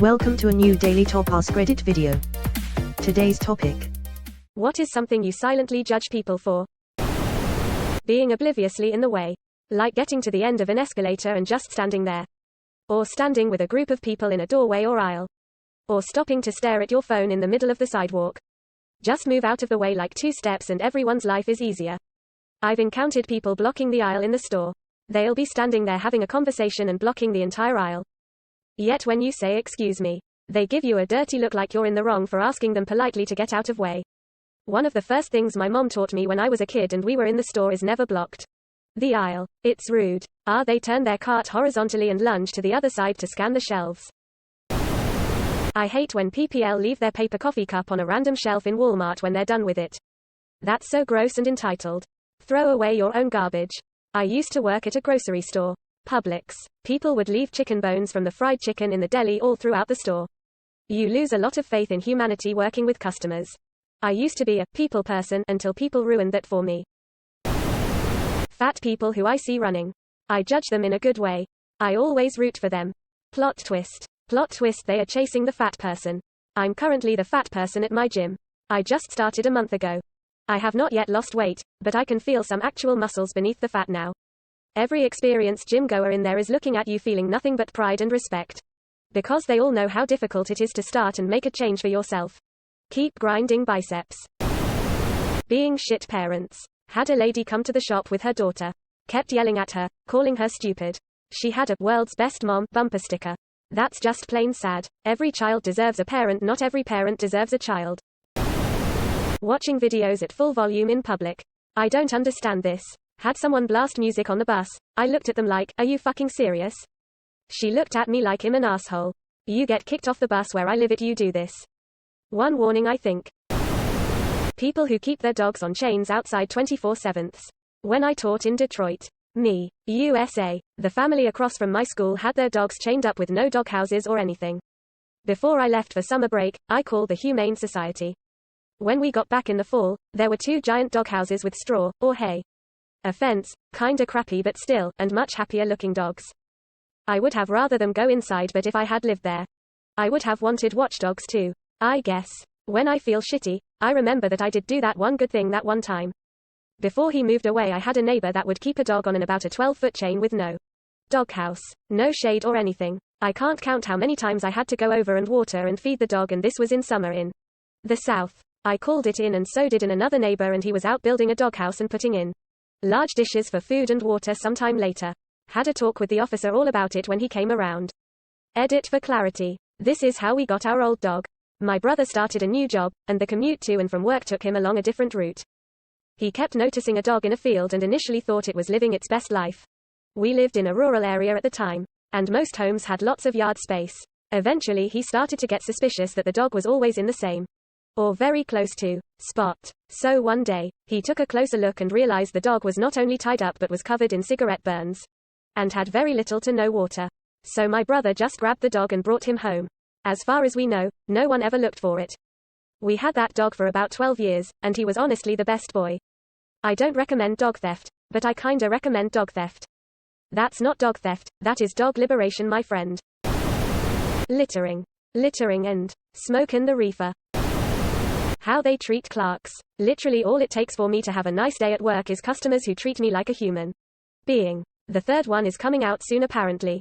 Welcome to a new Daily Top Askreddit video. Today's topic. What is something you silently judge people for? Being obliviously in the way. Like getting to the end of an escalator and just standing there. Or standing with a group of people in a doorway or aisle. Or stopping to stare at your phone in the middle of the sidewalk. Just move out of the way like 2 steps and everyone's life is easier. I've encountered people blocking the aisle in the store. They'll be standing there having a conversation and blocking the entire aisle. Yet when you say excuse me, they give you a dirty look like you're in the wrong for asking them politely to get out of way. One of the first things my mom taught me when I was a kid and we were in the store is never blocked the aisle. It's rude. They turn their cart horizontally and lunge to the other side to scan the shelves. I hate when PPL leave their paper coffee cup on a random shelf in Walmart when they're done with it. That's so gross and entitled. Throw away your own garbage. I used to work at a grocery store. Publix. People would leave chicken bones from the fried chicken in the deli all throughout the store. You lose a lot of faith in humanity working with customers. I used to be a people person until people ruined that for me. Fat people who I see running. I judge them in a good way. I always root for them. Plot twist. Plot twist, they are chasing the fat person. I'm currently the fat person at my gym. I just started a month ago. I have not yet lost weight, but I can feel some actual muscles beneath the fat now. Every experienced gym goer in there is looking at you feeling nothing but pride and respect. Because they all know how difficult it is to start and make a change for yourself. Keep grinding biceps. Being shit parents. Had a lady come to the shop with her daughter. Kept yelling at her, calling her stupid. She had a "World's Best Mom" bumper sticker. That's just plain sad. Every child deserves a parent, not every parent deserves a child. Watching videos at full volume in public. I don't understand this. Had someone blast music on the bus. I looked at them like, are you fucking serious? She looked at me like I'm an asshole. You get kicked off the bus where I live if you do this. One warning, I think. People who keep their dogs on chains outside 24/7. When I taught in Detroit, USA, the family across from my school had their dogs chained up with no dog houses or anything. Before I left for summer break, I called the Humane Society. When we got back in the fall, there were 2 giant dog houses with straw, or hay. A fence, kinda crappy but still, and much happier looking dogs. I would have rather them go inside, but if I had lived there, I would have wanted watchdogs too, I guess. When I feel shitty, I remember that I did do that one good thing that one time. Before he moved away, I had a neighbor that would keep a dog on an about a 12-foot chain with no doghouse, no shade or anything. I can't count how many times I had to go over and water and feed the dog, and this was in summer in the South. I called it in, and so did another neighbor, and he was out building a doghouse and putting in large dishes for food and water sometime later. Had a talk with the officer all about it when he came around. Edit for clarity. This is how we got our old dog. My brother started a new job, and the commute to and from work took him along a different route. He kept noticing a dog in a field and initially thought it was living its best life. We lived in a rural area at the time, and most homes had lots of yard space. Eventually he started to get suspicious that the dog was always in the same, or very close to, spot. So one day, he took a closer look and realized the dog was not only tied up but was covered in cigarette burns. And had very little to no water. So my brother just grabbed the dog and brought him home. As far as we know, no one ever looked for it. We had that dog for about 12 years, and he was honestly the best boy. I don't recommend dog theft, but I kinda recommend dog theft. That's not dog theft, that is dog liberation, my friend. Littering. Littering and smokin' the reefer. How they treat clerks. Literally all it takes for me to have a nice day at work is customers who treat me like a human being. The third one is coming out soon apparently.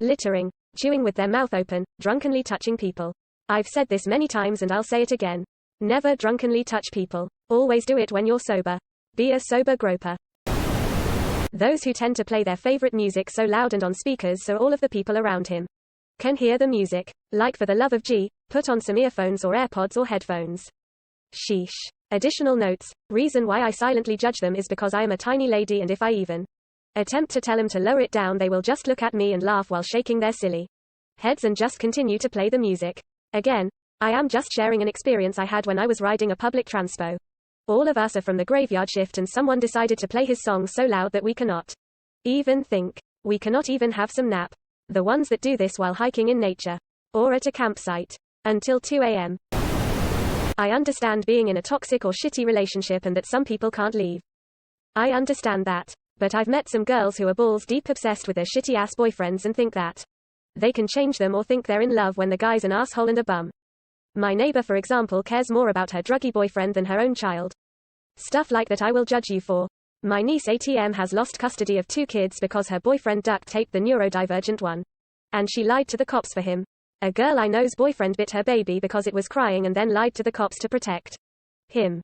Littering. Chewing with their mouth open, drunkenly touching people. I've said this many times and I'll say it again. Never drunkenly touch people. Always do it when you're sober. Be a sober groper. Those who tend to play their favorite music so loud and on speakers so all of the people around him can hear the music. Like, for the love of G, put on some earphones or AirPods or headphones. Sheesh. Additional notes. Reason why I silently judge them is because I am a tiny lady, and if I even attempt to tell them to lower it down, they will just look at me and laugh while shaking their silly heads and just continue to play the music. Again, I am just sharing an experience I had when I was riding a public transpo. All of us are from the graveyard shift and someone decided to play his songs so loud that we cannot even think. We cannot even have some nap. The ones that do this while hiking in nature. Or at a campsite. Until 2 a.m. I understand being in a toxic or shitty relationship and that some people can't leave. I understand that. But I've met some girls who are balls deep obsessed with their shitty ass boyfriends and think that They can change them or think they're in love when the guy's an asshole and a bum. My neighbor, for example, cares more about her druggy boyfriend than her own child. Stuff like that I will judge you for. My niece ATM has lost custody of 2 kids because her boyfriend duct taped the neurodivergent one. And she lied to the cops for him. A girl I know's boyfriend bit her baby because it was crying and then lied to the cops to protect him.